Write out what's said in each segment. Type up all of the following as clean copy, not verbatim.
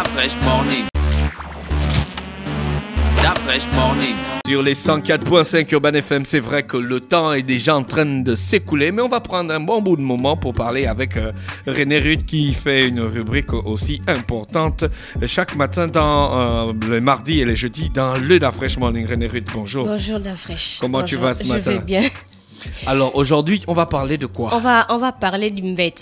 That Fresh Morning. That Fresh Morning. Sur les 104.5 Urban FM, c'est vrai que le temps est déjà en train de s'écouler, mais on va prendre un bon bout de moment pour parler avec René Ruth qui fait une rubrique aussi importante chaque matin dans le mardi et le jeudi dans le Da Fresh Morning. René Ruth, bonjour. Bonjour Da Fresh. Comment bonjour, tu vas ce matin? Je vais bien. Alors aujourd'hui, on va parler de quoi? On va parler du Mbets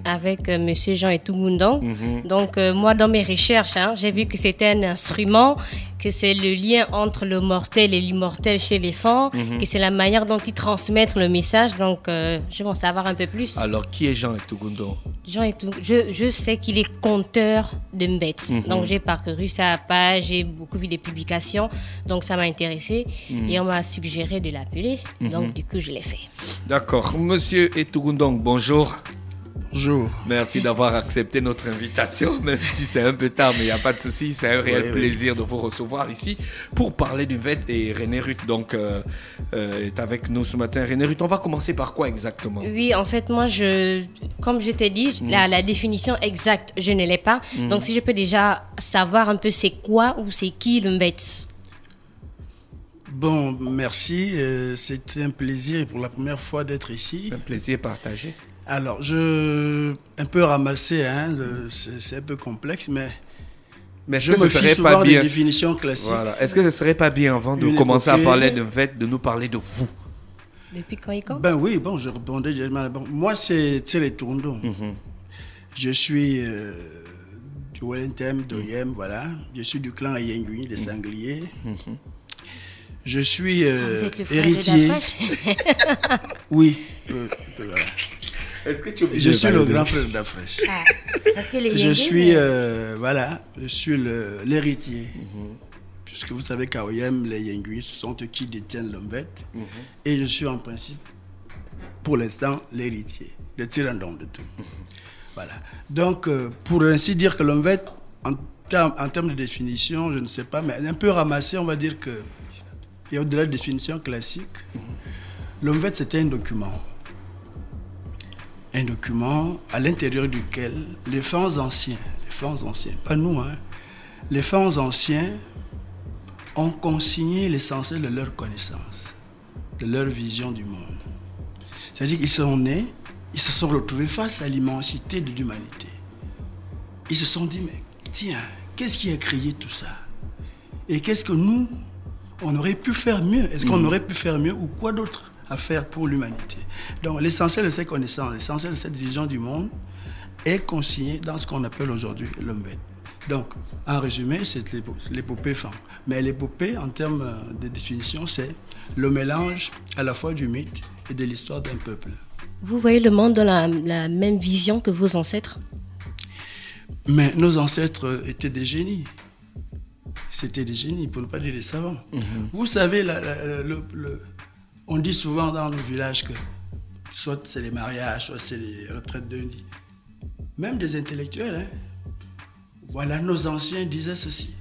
avec Monsieur Jean Etugundong. Donc moi dans mes recherches, j'ai vu que c'était un instrument, que c'est le lien entre le mortel et l'immortel chez les femmes, que c'est la manière dont ils transmettent le message. Donc je vais en savoir un peu plus. Alors qui est Jean Etugundong? Jean Etugundong, je sais qu'il est conteur de Mbets. Donc j'ai parcouru sa page, j'ai beaucoup vu des publications, donc ça m'a intéressé et on m'a suggéré de l'appeler. Donc du coup je l'ai fait. D'accord. Monsieur Etugundong, bonjour. Bonjour. Merci d'avoir accepté notre invitation, même si c'est un peu tard, mais il n'y a pas de souci. C'est un réel plaisir de vous recevoir ici pour parler du Mbets. Et René Ruth donc, est avec nous ce matin. René Ruth, on va commencer par quoi exactement? Oui, en fait, moi, comme je t'ai dit, la définition exacte, je ne l'ai pas. Donc, si je peux déjà savoir un peu c'est quoi ou c'est qui le Mbets. Bon, merci. C'était un plaisir pour la première fois d'être ici. Un plaisir partagé. Alors, un peu ramassé, c'est un peu complexe, mais est-ce je que me ce fie serait souvent pas bien des définitions classiques. Voilà. Est-ce que ce ne serait pas bien avant de commencer à parler de Mbets, de nous parler de vous? Depuis quand il compte? Ben oui, bon, je répondais. Bon, moi, c'est Thierry Etugundong. Je suis du Wellington, d'Oyem, voilà. Je suis du clan Yengui, des Sangliers. Je suis vous êtes le frère héritier. de Da Fresh? Oui. Voilà. Est-ce que tu Je suis le grand frère de Da Fresh. Parce que les Je Yengui, suis, voilà, je suis l'héritier. Puisque vous savez qu'à Oyem, les Yengui, ce sont eux qui détiennent le Mbets. Et je suis en principe, pour l'instant, l'héritier, le tirandon de tout. Voilà. Donc, pour ainsi dire que le Mbets, en termes de définition, je ne sais pas, mais un peu ramassé, on va dire que, et au-delà de définition classique, le Mbets, c'était un document. Un document à l'intérieur duquel les femmes anciens, pas nous, les femmes anciens ont consigné l'essentiel de leur connaissance, de leur vision du monde. C'est-à-dire qu'ils sont nés, ils se sont retrouvés face à l'immensité de l'humanité. Ils se sont dit, mais tiens, qu'est-ce qui a créé tout ça? Et qu'est-ce que nous, on aurait pu faire mieux? Est-ce qu'on aurait pu faire mieux ou quoi d'autre à faire pour l'humanité? Donc l'essentiel de ces connaissances, l'essentiel de cette vision du monde est consigné dans ce qu'on appelle aujourd'hui le Mbets. Donc, en résumé, c'est l'épopée femme. Mais l'épopée, en termes de définition, c'est le mélange à la fois du mythe et de l'histoire d'un peuple. Vous voyez le monde dans la même vision que vos ancêtres? Mais nos ancêtres étaient des génies. C'était des génies, pour ne pas dire des savants. Vous savez, on dit souvent dans nos villages que soit c'est les mariages, soit c'est les retraites de nuit. Même des intellectuels, voilà, nos anciens disaient ceci.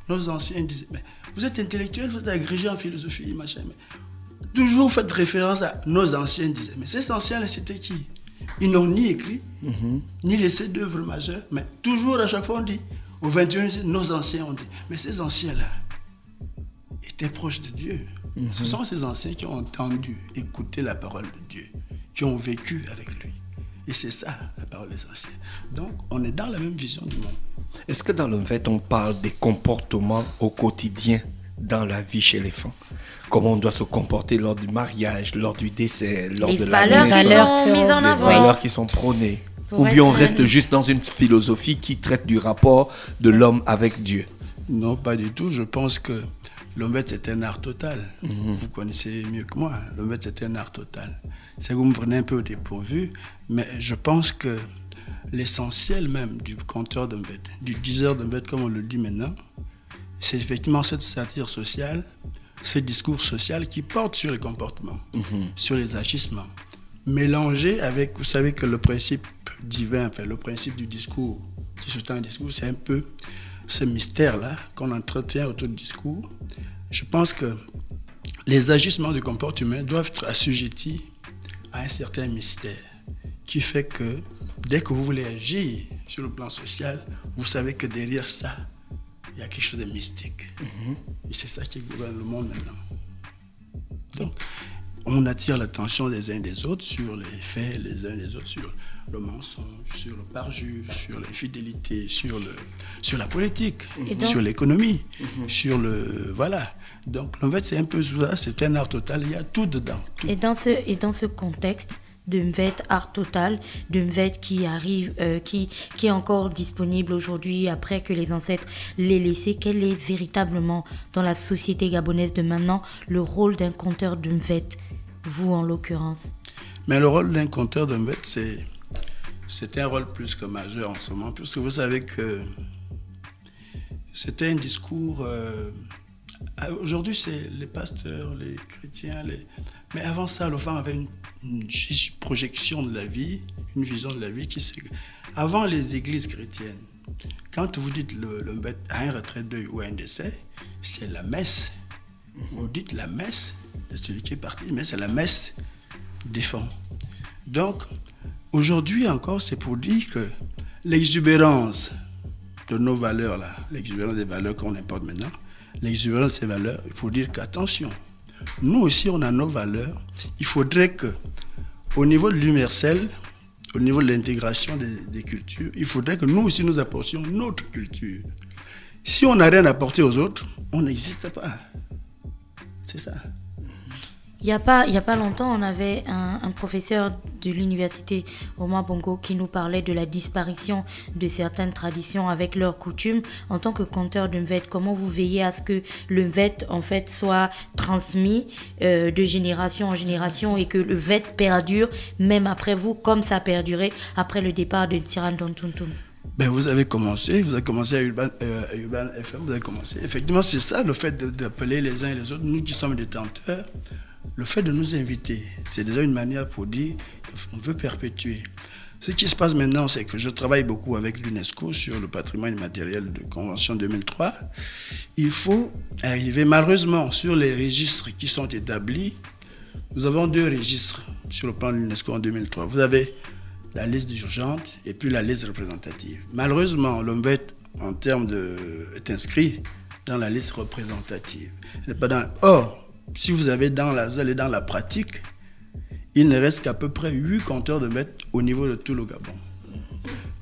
Nos anciens disaient, mais vous êtes intellectuel, vous êtes agrégé en philosophie, machin. Mais toujours faites référence à nos anciens disaient. Mais ces anciens-là, c'était qui? Ils n'ont ni écrit, ni laissé d'œuvres majeures, mais toujours à chaque fois on dit, au 21e siècle, nos anciens ont dit. Mais ces anciens-là étaient proches de Dieu. Ce sont ces anciens qui ont entendu, écouté la parole de Dieu, qui ont vécu avec lui. Et c'est ça, la parole des anciens. Donc, on est dans la même vision du monde. Est-ce que dans le Mbets, on parle des comportements au quotidien dans la vie chez les femmes? Comment on doit se comporter lors du mariage, lors du décès, lors de la naissance, les valeurs qui sont prônées? Ou bien on reste juste dans une philosophie qui traite du rapport de l'homme avec Dieu? Non, pas du tout. Je pense que le Mbets, c'est un art total. Vous connaissez mieux que moi. Le Mbets, c'est un art total. C'est que vous me prenez un peu au dépourvu, mais je pense que l'essentiel même du conteur de Mbets, du diseur de Mbets, comme on le dit maintenant, c'est effectivement cette satire sociale, ce discours social qui porte sur les comportements, sur les agissements, mélangé avec, vous savez que le principe divin, enfin le principe du discours, qui sous-tend un discours, c'est un peu ce mystère-là qu'on entretient autour du discours. Je pense que les agissements du comportement humain doivent être assujettis à un certain mystère qui fait que dès que vous voulez agir sur le plan social, vous savez que derrière ça, il y a quelque chose de mystique. Et c'est ça qui gouverne le monde maintenant. Donc, on attire l'attention des uns des autres sur les faits, les uns des autres sur le mensonge, sur le parjure, sur l'infidélité, sur la politique, sur l'économie, sur le... Voilà. Donc, en fait, c'est un peu ça, c'est un art total, il y a tout dedans. Tout. Et dans ce contexte de Mvet Art Total, de Mvet qui arrive, qui est encore disponible aujourd'hui après que les ancêtres l'aient laissé, quel est véritablement dans la société gabonaise de maintenant le rôle d'un conteur de Mvet, vous en l'occurrence? Mais le rôle d'un conteur de Mvet, c'est un rôle plus que majeur en ce moment, puisque vous savez que c'était un discours... aujourd'hui, c'est les pasteurs, les chrétiens, mais avant ça, le femme avait une projection de la vie, une vision de la vie qui c'est... Avant les églises chrétiennes, quand vous dites le Mvet à un retrait de ou à un décès, c'est la messe. Vous dites la messe de celui qui est parti, mais c'est la messe défunt. Donc, aujourd'hui encore, c'est pour dire que l'exubérance de nos valeurs, là, l'exubérance des valeurs qu'on importe maintenant, l'exubérance de ces valeurs, il faut dire qu'attention, nous aussi on a nos valeurs, il faudrait que au niveau de l'universel, au niveau de l'intégration des cultures, il faudrait que nous aussi nous apportions notre culture. Si on n'a rien à apporter aux autres, on n'existe pas. C'est ça. Il y a pas longtemps, on avait un professeur de l'université Omar Bongo qui nous parlait de la disparition de certaines traditions avec leurs coutumes. En tant que conteur de Mvet, comment vous veillez à ce que le Mvet en fait soit transmis de génération en génération et que le Mvet perdure même après vous, comme ça a perduré après le départ de Tiran Tontuntum? Ben vous avez commencé à Urban FM, vous avez commencé. Effectivement, c'est ça le fait d'appeler les uns et les autres, nous qui sommes détenteurs. Le fait de nous inviter, c'est déjà une manière pour dire qu'on veut perpétuer. Ce qui se passe maintenant, c'est que je travaille beaucoup avec l'UNESCO sur le patrimoine immatériel de Convention 2003. Il faut arriver, malheureusement, sur les registres qui sont établis. Nous avons 2 registres sur le plan de l'UNESCO en 2003. Vous avez la liste d'urgente et puis la liste représentative. Malheureusement, le Mvet, en termes est inscrit dans la liste représentative. Or, si vous allez dans la pratique, il ne reste qu'à peu près 8 compteurs de Mvet au niveau de tout le Gabon.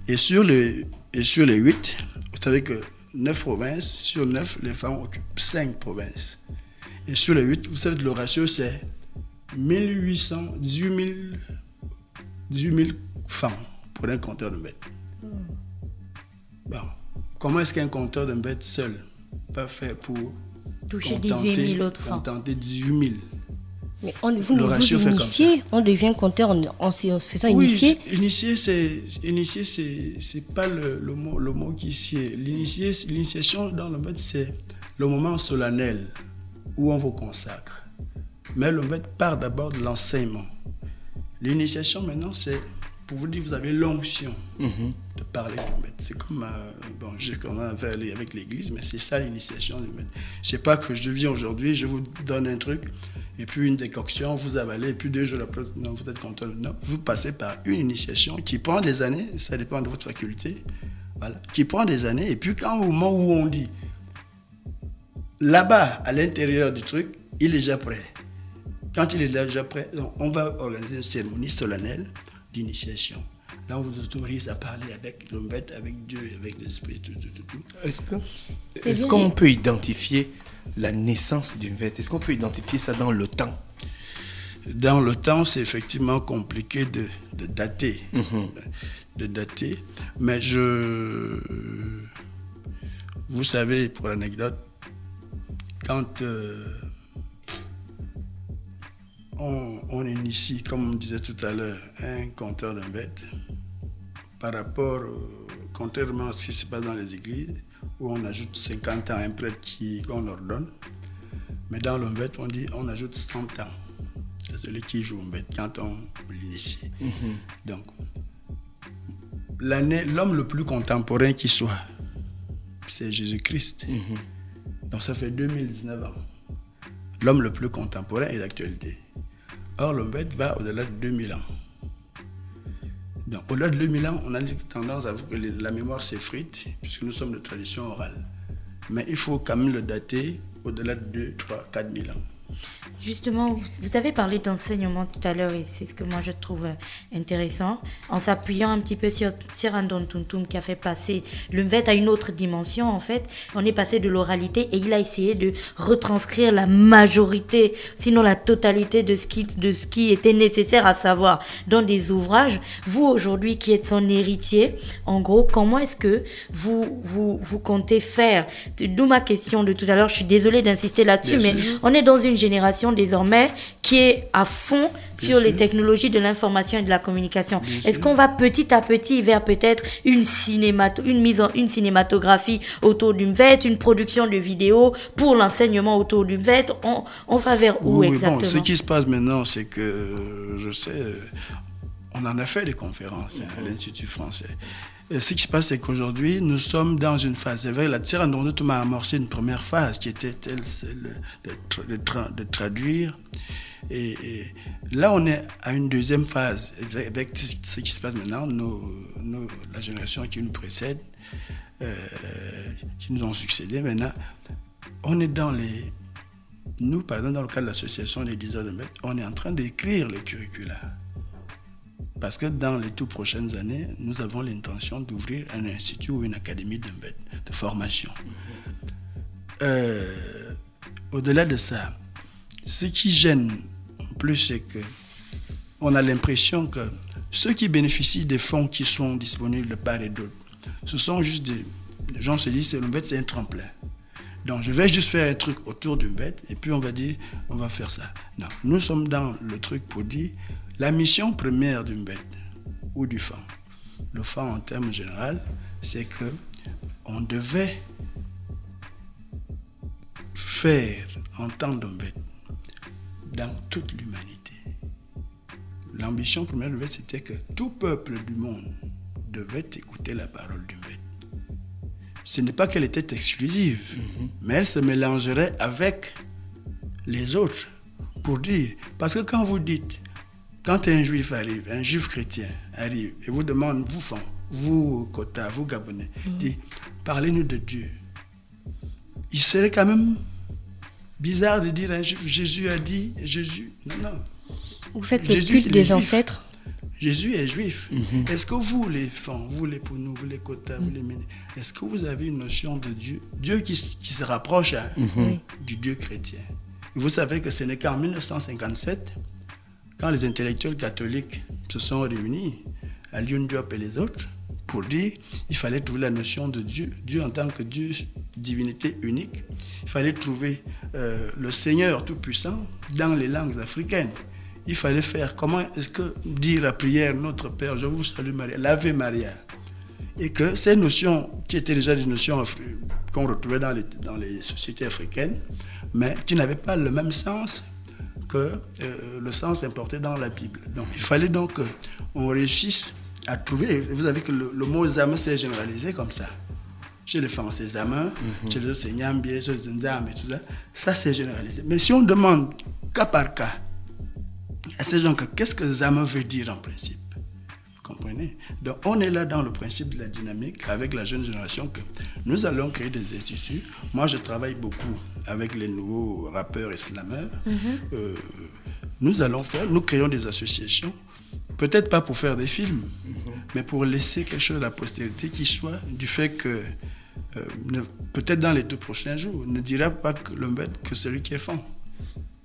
Et sur les 8, vous savez que 9 provinces, sur 9, les femmes occupent 5 provinces. Et sur les 8, vous savez que le ratio, c'est 18 000 femmes pour un compteur de Mvet. Bon, comment est-ce qu'un compteur de Mvet seul va faire pour toucher 18 000 autres femmes? Contenter 18 000. Mais vous initiez, on devient compteur en se faisant initier. Oui, initier, c'est pas le mot qui sied. L'initiation dans le Mvet, c'est le moment solennel où on vous consacre. Mais le Mvet part d'abord de l'enseignement. L'initiation maintenant, c'est pour vous dire, vous avez l'onction de parler du Mvet. C'est comme, j'ai commencé à faire avec l'église, mais c'est ça l'initiation du Mvet. C'est pas que je viens aujourd'hui, je vous donne un truc, et puis une décoction, vous avalez, et puis 2 jours après, non, vous êtes content. Non, vous passez par une initiation qui prend des années, ça dépend de votre faculté, voilà, qui prend des années, et puis quand au moment où on dit, là-bas, à l'intérieur du truc, il est déjà prêt. Quand il est déjà prêt, on va organiser une cérémonie solennelle d'initiation. Là, on vous autorise à parler avec le Mvet, avec Dieu, avec l'Esprit, tout. Est-ce qu'on peut identifier la naissance du Mvet? Est-ce qu'on peut identifier ça dans le temps? Dans le temps, c'est effectivement compliqué de dater. Mais vous savez, pour l'anecdote, quand on initie, comme on disait tout à l'heure, un compteur de Mvet, par rapport, contrairement à ce qui se passe dans les églises, où on ajoute 50 ans à un prêtre qu'on ordonne, mais dans le Mvet, on ajoute 100 ans. C'est celui qui joue au Mvet quand on l'initie. Donc, l'homme le plus contemporain qui soit, c'est Jésus-Christ. Donc ça fait 2019 ans. L'homme le plus contemporain est d'actualité. Or, le Mvet va au-delà de 2000 ans. Donc, au-delà de 2000 ans, on a tendance à voir que la mémoire s'effrite, puisque nous sommes de tradition orale. Mais il faut quand même le dater au-delà de 2, 3, 4 000 ans. Justement, vous avez parlé d'enseignement tout à l'heure et c'est ce que moi je trouve intéressant, en s'appuyant un petit peu sur Tirandon Tuntum qui a fait passer le Mvet à une autre dimension. En fait, on est passé de l'oralité et il a essayé de retranscrire la majorité, sinon la totalité de ce qui était nécessaire à savoir dans des ouvrages. Vous aujourd'hui qui êtes son héritier, en gros, comment est-ce que vous comptez faire? D'où ma question de tout à l'heure, je suis désolée d'insister là-dessus, mais on est dans une génération désormais qui est à fond sur les technologies de l'information et de la communication. Est-ce qu'on va petit à petit vers peut-être une cinématographie autour du Mvet, une production de vidéos pour l'enseignement autour du Mvet? On va vers où exactement? Bon, ce qui se passe maintenant, c'est que, je sais, on en a fait des conférences à l'Institut français. Et ce qui se passe, c'est qu'aujourd'hui, nous sommes dans une phase. C'est vrai, la Tirandon Tuntum a amorcé une première phase qui était de traduire. Et là, on est à une deuxième phase. Avec ce qui se passe maintenant, la génération qui nous précède, qui nous ont succédé, maintenant, on est dans les... Nous, par exemple, dans le cadre de l'association des 10 heures de Mvet, on est en train d'écrire les curricula. Parce que dans les toutes prochaines années, nous avons l'intention d'ouvrir un institut ou une académie de formation. Au-delà de ça, ce qui gêne en plus, c'est qu'on a l'impression que ceux qui bénéficient des fonds qui sont disponibles de part et d'autre, ce sont juste des... Les gens se disent que le Mvet, c'est un tremplin. Donc, je vais juste faire un truc autour du Mvet et puis on va dire, on va faire ça. Non, nous sommes dans le truc pour dire... La mission première du Mvet ou du FAN, le FAN en termes généraux, c'est qu'on devait faire entendre le Mvet dans toute l'humanité. L'ambition première du Mvet, c'était que tout peuple du monde devait écouter la parole du Mvet. Ce n'est pas qu'elle était exclusive, mais elle se mélangerait avec les autres pour dire, parce que quand vous dites, quand un juif arrive, un juif chrétien arrive et vous demande, vous Fan, vous Kota, vous Gabonais, dit, parlez-nous de Dieu. Il serait quand même bizarre de dire un juif, Jésus a dit, Jésus, non. Vous faites le culte des ancêtres. Jésus est juif. Est-ce que vous les Fan, vous les Pounou, vous les Kota, vous les Méné, est-ce que vous avez une notion de Dieu, Dieu qui se rapproche du Dieu chrétien? Vous savez que ce n'est qu'en 1957, quand les intellectuels catholiques se sont réunis, à Lyon Diop et les autres, pour dire qu'il fallait trouver la notion de Dieu, Dieu en tant que Dieu, divinité unique, il fallait trouver le Seigneur tout-puissant dans les langues africaines. Il fallait faire, comment est-ce que dire la prière, notre Père, je vous salue Maria, l'Ave Maria. Et que ces notions, qui étaient déjà des notions qu'on retrouvait dans les sociétés africaines, mais qui n'avaient pas le même sens que le sens importé dans la Bible. Donc, il fallait donc qu'on réussisse à trouver. Vous savez que le mot Zama s'est généralisé comme ça. Chez les Français, Zama, chez les autres, c'est Nyambie, chez les Nzam et tout ça. Ça s'est généralisé. Mais si on demande cas par cas à ces gens qu'est-ce que Zama veut dire en principe, vous comprenez? Donc, on est là dans le principe de la dynamique avec la jeune génération que nous allons créer des instituts. Moi, je travaille beaucoup avec les nouveaux rappeurs et slameurs. Nous créons des associations, peut-être pas pour faire des films, mais pour laisser quelque chose à la postérité qui soit du fait que, peut-être dans les 2 prochains jours, ne dira pas que le Mvet que celui qui est Fan.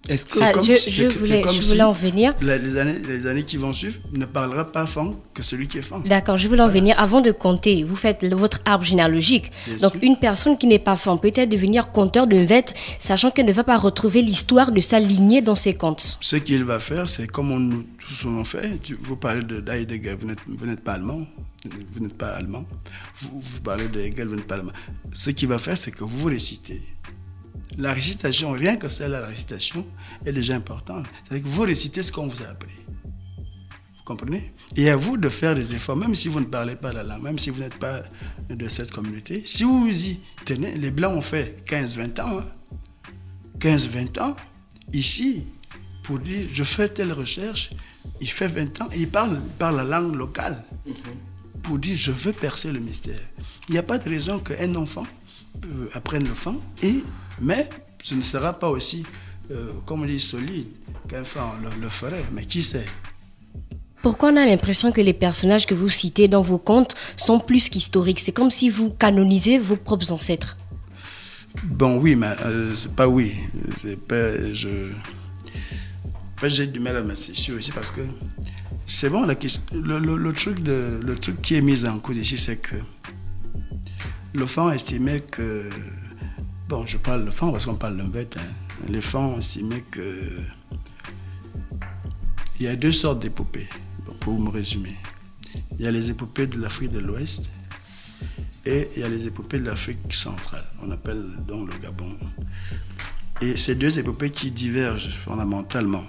Est-ce que je voulais en venir. Les années qui vont suivre ne parlera pas Fan que celui qui est Fan. D'accord, je voulais en venir. Avant de compter, vous faites votre arbre généalogique. Donc, une personne qui n'est pas Fan peut-être devenir conteur de Mvet, sachant qu'elle ne va pas retrouver l'histoire de sa lignée dans ses contes. Ce qu'il va faire, c'est comme nous tous on fait. Vous parlez d'Heidegger, vous n'êtes pas allemand. Vous n'êtes pas allemand. Vous parlez de Hegel, vous n'êtes pas allemand. Ce qu'il va faire, c'est que vous récitez. La récitation, rien que celle-là, la récitation, est déjà importante. C'est-à-dire que vous récitez ce qu'on vous a appris. Vous comprenez? Et à vous de faire des efforts, même si vous ne parlez pas la langue, même si vous n'êtes pas de cette communauté. Si vous vous y tenez, les Blancs ont fait 15-20 ans. 15-20 ans, ici, pour dire, je fais telle recherche, il fait 20 ans et il parle la langue locale pour dire je veux percer le mystère. Il n'y a pas de raison qu'un enfant apprenne le fang, mais ce ne sera pas aussi, comme on dit, solide qu'un fang le ferait. Mais qui sait? Pourquoi on a l'impression que les personnages que vous citez dans vos contes sont plus qu'historiques? C'est comme si vous canonisez vos propres ancêtres. Bon, oui, mais c'est pas oui. C'est pas, j'ai du mal à m'associer aussi parce que c'est bon, le truc qui est mis en cause ici, c'est que le Fang estimait que... Bon, je parle le Fang parce qu'on parle d'un bête. Les Fang estimaient que... Il y a deux sortes d'épopées, pour me résumer. Il y a les épopées de l'Afrique de l'Ouest et il y a les épopées de l'Afrique centrale. On appelle donc le Gabon. Et ces deux épopées qui divergent fondamentalement.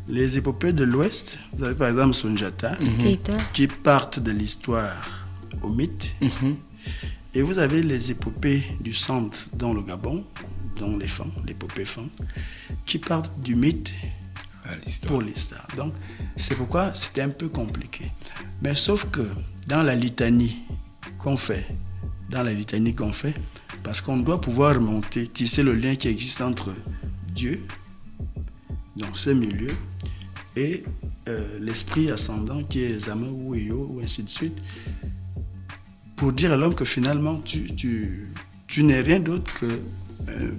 Les épopées de l'Ouest, vous avez par exemple Sunjata, qui partent de l'histoire au mythe. Et vous avez les épopées du centre, dans le Gabon, dont les Fang, l'épopée Fang, qui partent du mythe pour l'histoire. Donc, c'est pourquoi c'était un peu compliqué. Mais sauf que dans la litanie qu'on fait, parce qu'on doit pouvoir remonter, tisser le lien qui existe entre Dieu, dans ce milieu, et l'esprit ascendant qui est Zama ou Eyo, ou ainsi de suite, pour dire à l'homme que finalement, tu n'es rien d'autre que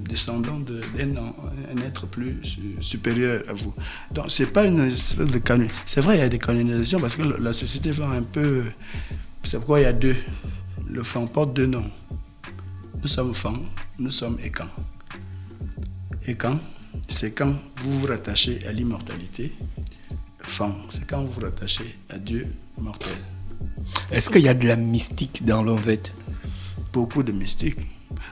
descendant d'un être plus supérieur à vous. Donc, c'est pas une espèce de canon. C'est vrai, il y a des canonisations parce que la société fait un peu... C'est pourquoi il y a deux. Le Fang porte deux noms. Nous sommes Fang, nous sommes Ekan. Ekan, c'est quand vous vous rattachez à l'immortalité. Fang, c'est quand vous vous rattachez à Dieu mortel. Est-ce qu'il y a de la mystique dans l'Onvet? Beaucoup de mystique.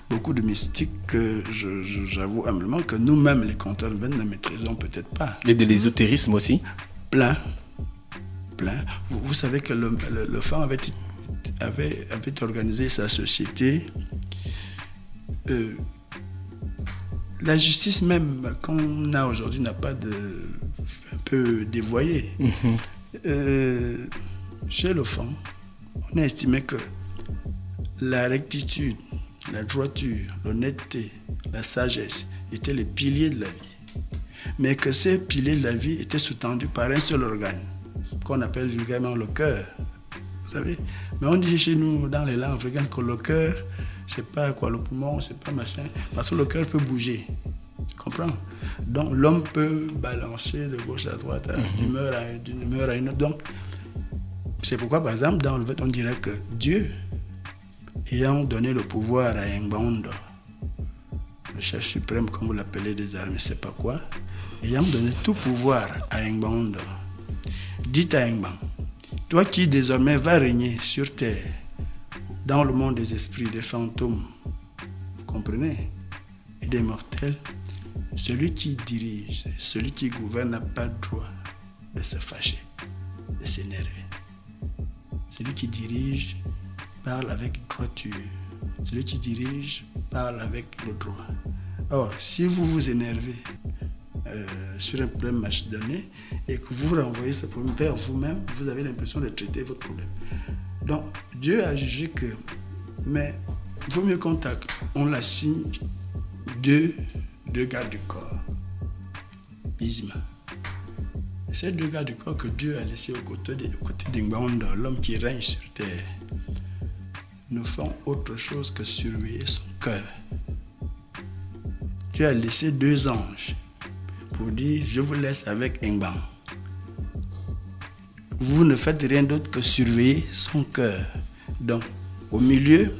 Beaucoup de mystique que j'avoue humblement que nous-mêmes, les conteurs ne maîtrisons peut-être pas. Et de l'ésotérisme aussi? Plein. Vous savez que le Fang avait organisé sa société. La justice même qu'on a aujourd'hui n'a pas de... un peu dévoyée. Chez le Fang, on a estimé que la rectitude, la droiture, l'honnêteté, la sagesse étaient les piliers de la vie. Mais que ces piliers de la vie étaient sous-tendus par un seul organe, qu'on appelle vulgairement le cœur. Vous savez? Mais on dit chez nous, dans les langues africaines, que le cœur, c'est pas quoi, le poumon, c'est pas machin, parce que le cœur peut bouger. Tu comprends? Donc l'homme peut balancer de gauche à droite, d'une humeur à une autre. Donc, c'est pourquoi, par exemple, dans le fait, on dirait que Dieu, ayant donné le pouvoir à Ngbaondo, le chef suprême, comme vous l'appelez des armées, je ne sais pas quoi, ayant donné tout pouvoir à Ngbaondo, dit à Ngban, toi qui désormais vas régner sur terre, dans le monde des esprits, des fantômes, vous comprenez, et des mortels, celui qui dirige, celui qui gouverne n'a pas le droit de se fâcher, de s'énerver. Celui qui dirige parle avec droiture. Celui qui dirige parle avec le droit. Or, si vous vous énervez sur un problème match donné et que vous renvoyez ce problème vers vous-même, vous avez l'impression de traiter votre problème. Donc, Dieu a jugé que, mais il vaut mieux qu'on l'assigne deux gardes du corps. Bisma. Et ces deux gardes du corps que Dieu a laissés aux côtés d'Ngbaondo, l'homme qui règne sur terre, ne font autre chose que surveiller son cœur. Dieu a laissé deux anges pour dire, je vous laisse avec Ngban. Vous ne faites rien d'autre que surveiller son cœur. Donc, au milieu,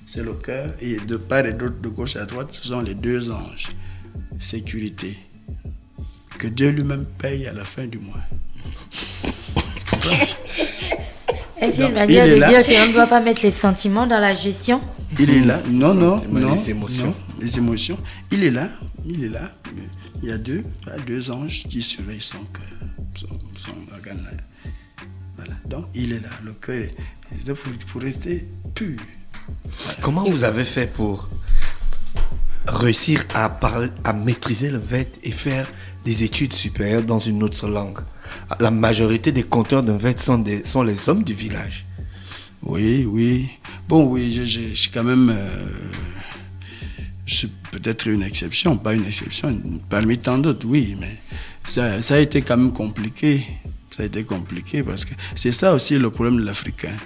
c'est le cœur, et de part et d'autre, de gauche à droite, ce sont les deux anges. Sécurité. Que Dieu lui-même paye à la fin du mois. Est-ce qu'il va dire de Dieu qu'on ne doit pas mettre les sentiments dans la gestion? Il est là. Non. Les émotions. Non, les émotions. Il est là. Il y a deux anges qui surveillent son cœur, son organe là. Voilà. Donc, il est là. Le cœur est pour rester pur. Voilà. Comment vous avez fait pour réussir à maîtriser le Vet et faire des études supérieures dans une autre langue? la majorité des conteurs de Mvette sont les hommes du village. Oui, oui. Bon, oui, je suis quand même... je suis peut-être une exception, pas une exception, parmi tant d'autres, oui, mais ça a été quand même compliqué. Ça a été compliqué parce que c'est ça aussi le problème de l'Africain.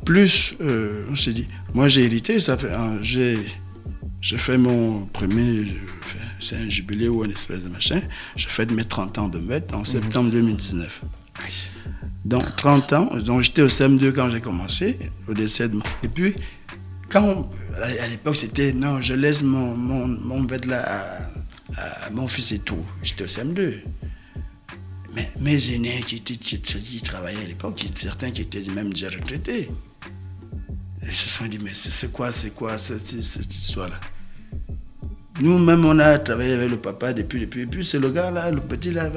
Plus, on s'est dit, moi j'ai hérité, ça fait, j'ai fait mon premier, c'est un jubilé ou une espèce de machin, j'ai fait mes 30 ans de Mvette en septembre 2019. Donc 30 ans, donc j'étais au CM2 quand j'ai commencé, au décès de... Et puis, à l'époque c'était, non, je laisse mon Mvette là à mon fils et tout, j'étais au CM2. Mais mes aînés qui travaillaient à l'époque, certains qui étaient même déjà retraités, ils se sont dit, mais c'est quoi cette histoire-là? Nous-mêmes, on a travaillé avec le papa depuis, puis c'est le gars là, le petit là.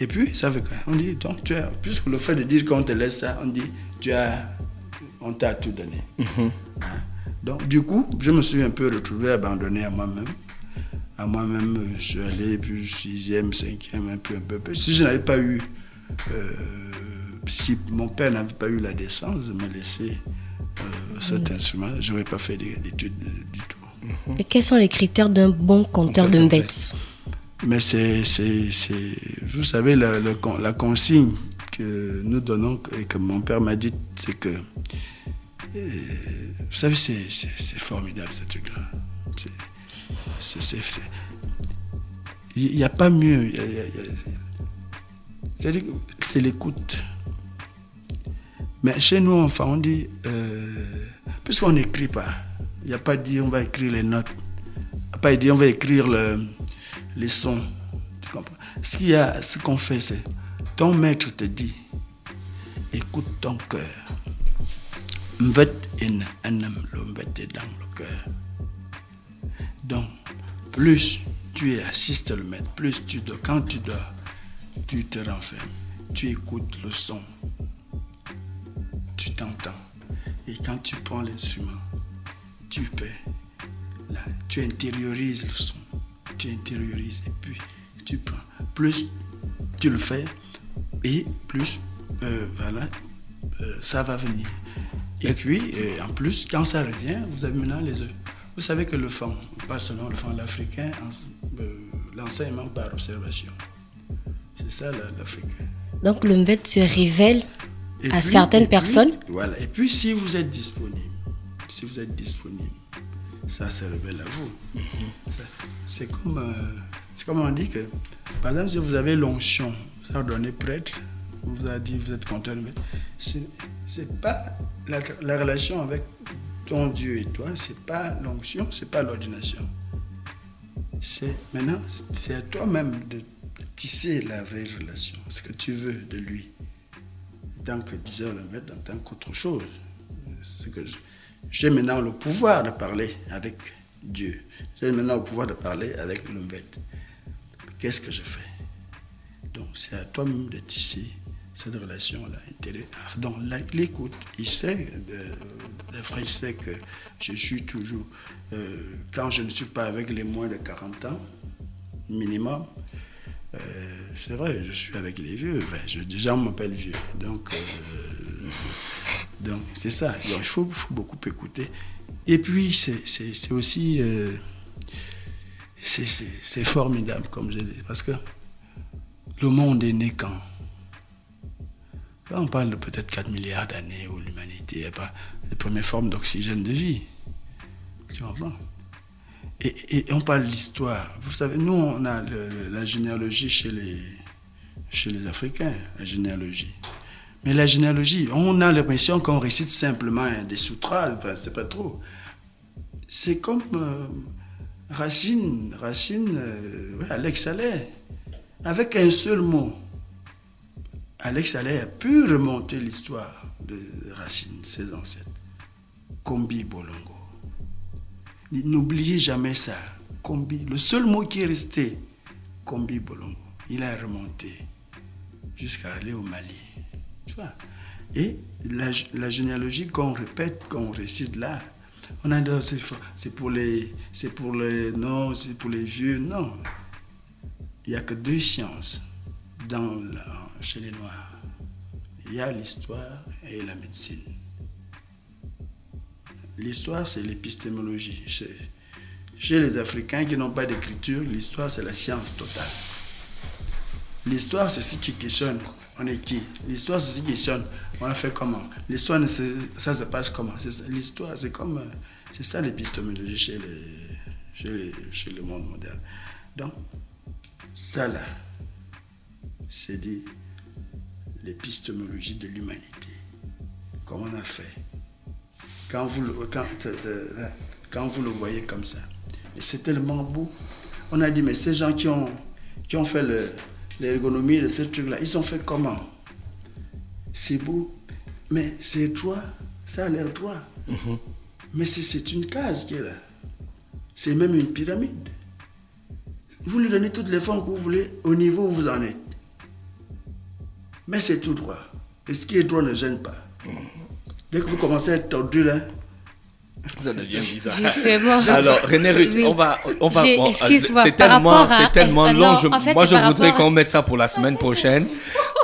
Et puis, ça fait quoi? On dit, donc, puisque le fait de dire qu'on te laisse ça, on dit, on t'a tout donné. Hein? Donc, du coup, je me suis un peu retrouvé abandonné à moi-même. À moi-même, je suis allé, puis 6e, 5e, un peu. Si je n'avais pas eu, si mon père n'avait pas eu la décence de me laisser cet instrument, je n'aurais pas fait d'études du tout. Et quels sont les critères d'un bon conteur de Mvette? Mais vous savez, la consigne que nous donnons et que mon père m'a dit, c'est que, vous savez, c'est formidable ce truc-là. Il n'y a pas mieux. C'est l'écoute. Mais chez nous, enfin, on dit, puisqu'on n'écrit pas, il n'y a pas dit on va écrire les notes, il n'y a pas dit on va écrire les sons. Tu comprends? Ce qu'on fait, c'est, ton maître te dit, écoute ton cœur. Mvette est un homme, le Mvette est dans le cœur. Donc, plus tu assistes le maître, plus tu dors. Quand tu dors, tu te renfermes, tu écoutes le son, tu t'entends. Et quand tu prends l'instrument, tu fais, là, tu intériorises le son, tu intériorises et puis tu prends. Plus tu le fais et plus, ça va venir. Et puis, en plus, quand ça revient, vous avez maintenant les œufs. Vous savez que le fond, pas seulement le fond, l'Africain, l'enseignement par observation. C'est ça l'Africain. Donc le Mvette se révèle à certaines personnes. Voilà. Et puis si vous êtes disponible, ça se révèle à vous. C'est comme on dit que, par exemple, si vous avez l'onction, vous avez donné prêtre, on vous a dit vous êtes conteur de Mvette, c'est pas la relation avec ton Dieu et toi, c'est pas l'onction, c'est pas l'ordination. Maintenant, c'est à toi-même de tisser la vraie relation, ce que tu veux de lui. En tant que diseur de Mvette, en tant qu'autre chose. C'est que j'ai maintenant le pouvoir de parler avec Dieu. J'ai maintenant le pouvoir de parler avec le Mvette. Qu'est-ce que je fais? Donc, c'est à toi-même de tisser cette relation-là intérieure. Donc, l'écoute, il sait, le frère sait que je suis toujours, quand je ne suis pas avec les moins de 40 ans, minimum, c'est vrai, je suis avec les vieux. Enfin, déjà, on m'appelle vieux. Donc c'est ça. Donc, il faut beaucoup écouter. Et puis, c'est aussi... c'est formidable, comme je dis. Parce que le monde est né quand? Là, on parle de peut-être 4 milliards d'années où l'humanité n'est pas les premières formes d'oxygène de vie. Tu comprends? Et on parle de l'histoire. Vous savez, nous, on a la généalogie chez les Africains, la généalogie. Mais la généalogie, on a l'impression qu'on récite simplement des sutras, enfin, c'est pas trop. C'est comme Racine, Alex Allais, avec un seul mot. Alex Allais a pu remonter l'histoire de Racine, ses ancêtres. Kombi Bolongo. N'oubliez jamais ça. Kombi, le seul mot qui est resté, Kombi Bolongo. Il a remonté jusqu'à aller au Mali. Tu vois? Et la généalogie qu'on répète, qu'on récite là, on a dit c'est pour les non, c'est pour les vieux. Non. Il n'y a que deux sciences. chez les Noirs, il y a l'histoire et la médecine. L'histoire, c'est l'épistémologie. Chez les Africains qui n'ont pas d'écriture, l'histoire, c'est la science totale. L'histoire, c'est ce qui questionne. On est qui? L'histoire, c'est ce qui questionne. On a fait comment? L'histoire, ça se passe comment? L'histoire, c'est comme... C'est ça l'épistémologie chez le monde moderne. Donc, ça là, c'est dit l'épistémologie de l'humanité. Comment on a fait? Quand vous le voyez comme ça, et c'est tellement beau. On a dit, mais ces gens qui ont fait l'ergonomie de ce truc-là, ils ont fait comment? C'est beau, mais c'est droit, ça a l'air droit. Mais c'est une case qui est là. C'est même une pyramide. Vous lui donnez toutes les formes que vous voulez au niveau où vous en êtes. Mais c'est tout droit. Et ce qui est droit ne gêne pas. Dès que vous commencez à être tordu là, ça devient bizarre. Justement. Alors, René Ruth, Oui. on va Excuse-moi, c'est tellement long. Moi, je voudrais qu'on mette ça pour la semaine prochaine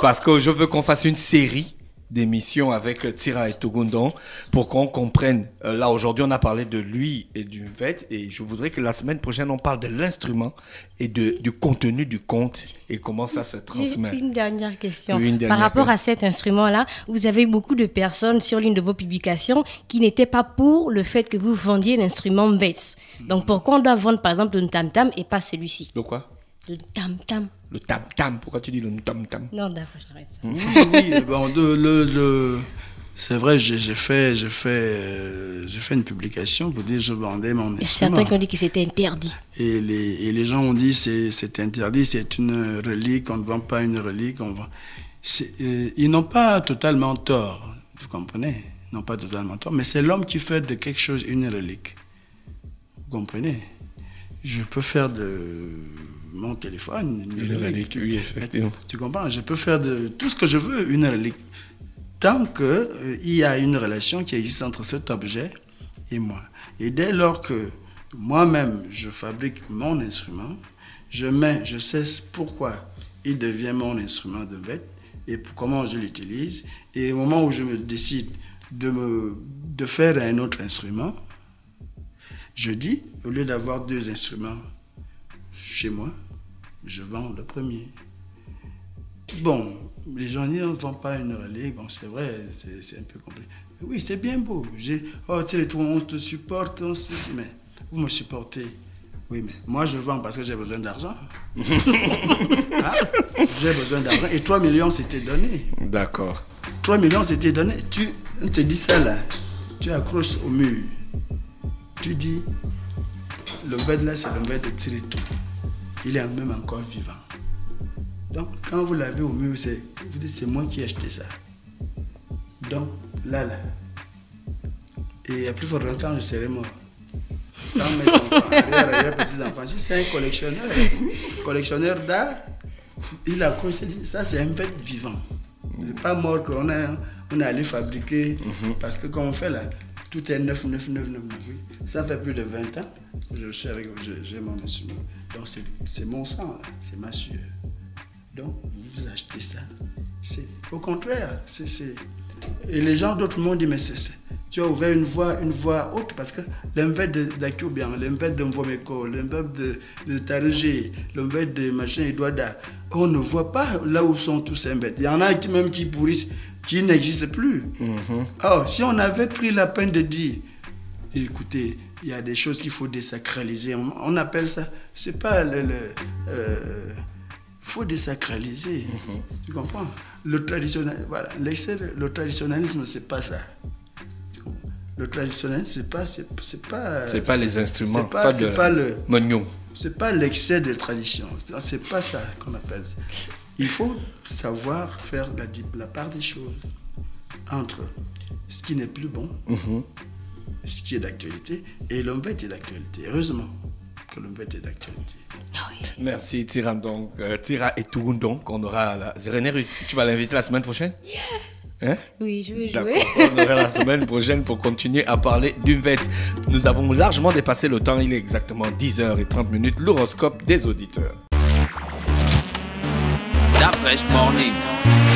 parce que je veux qu'on fasse une série d'émissions avec Tira et Tugundong pour qu'on comprenne. Là, aujourd'hui, on a parlé de lui et du Mvet et je voudrais que la semaine prochaine, on parle de l'instrument et du contenu du conte et comment ça se transmet. J'ai une dernière question. Oui, Par rapport à cet instrument-là, vous avez eu beaucoup de personnes sur l'une de vos publications qui n'étaient pas pour le fait que vous vendiez l'instrument Mvet. Donc, pourquoi on doit vendre, par exemple, le tam-tam et pas celui-ci? De quoi? Le tam-tam. Le tam-tam. Pourquoi tu dis le tam-tam? Non, d'accord, je t'arrête ça. oui, bon, c'est vrai, j'ai fait une publication pour dire que je vendais mon Il y a instrument. certains qui ont dit que c'était interdit. Et les gens ont dit c'est interdit, c'est une relique, on ne vend pas une relique. Ils n'ont pas totalement tort, vous comprenez? Ils n'ont pas totalement tort, mais c'est l'homme qui fait de quelque chose une relique. Vous comprenez? Je peux faire de mon téléphone une relique. Oui, effectivement. Tu comprends? Je peux faire de tout ce que je veux une relique. Tant qu'il y a une relation qui existe entre cet objet et moi. Et dès lors que moi-même, je fabrique mon instrument, je sais pourquoi il devient mon instrument de bête et comment je l'utilise. Et au moment où je me décide de faire un autre instrument, je dis, au lieu d'avoir 2 instruments chez moi, je vends le premier. Bon, les gens disent, on ne vend pas une relique. Bon, c'est vrai, c'est un peu compliqué. Mais oui, c'est bien beau. Oh, tu sais, on te supporte, mais vous me supportez. Oui, mais moi, je vends parce que j'ai besoin d'argent. Ah, j'ai besoin d'argent. Et 3 millions, c'était donné. D'accord. 3 millions, c'était donné. On te dit ça, là. Tu accroches au mur. Tu dis, le bed là, c'est le bed de tirer tout. Il est même encore vivant. Donc, quand vous l'avez au mur, vous dites, c'est moi qui ai acheté ça. Donc, là. Et à plus fort quand je serai mort. Quand mes enfants, arrière, petits-enfants, si c'est un collectionneur d'art, il a cru, il dit, ça c'est un bête vivant. C'est pas mort qu'on est allé fabriquer, parce que quand on fait là, tout est neuf. Oui. Ça fait plus de 20 ans que j'ai mon instrument. Donc c'est mon sang, là. C'est ma sueur. Donc vous achetez ça. Au contraire, et les gens d'autres m'ont dit, mais tu as ouvert une voie haute parce que l'embête d'Akiobian, l'embête de Mvomeko, l'embête de Tarégé, l'embête de machin Edouada, on ne voit pas là où sont tous ces embêtes. Il y en a même qui pourrissent, qui n'existent plus. Alors, si on avait pris la peine de dire, écoutez, il y a des choses qu'il faut désacraliser, on appelle ça, c'est pas faut désacraliser. Tu comprends? Le traditionnalisme, c'est pas ça. Le traditionnalisme, c'est pas les instruments, c'est pas l'excès de tradition. C'est pas ça qu'on appelle ça. Il faut savoir faire la part des choses entre ce qui n'est plus bon, ce qui est d'actualité, et l'embête est d'actualité. Heureusement que l'embête est d'actualité. Merci Tira. Donc Tira et Tugundong qu'on aura là. René, tu vas l'inviter la semaine prochaine? Hein? Oui, je vais jouer. D'accord, on aura la semaine prochaine pour continuer à parler du Mvet. Nous avons largement dépassé le temps, il est exactement 10h30, l'horoscope des auditeurs. That Fresh Morning.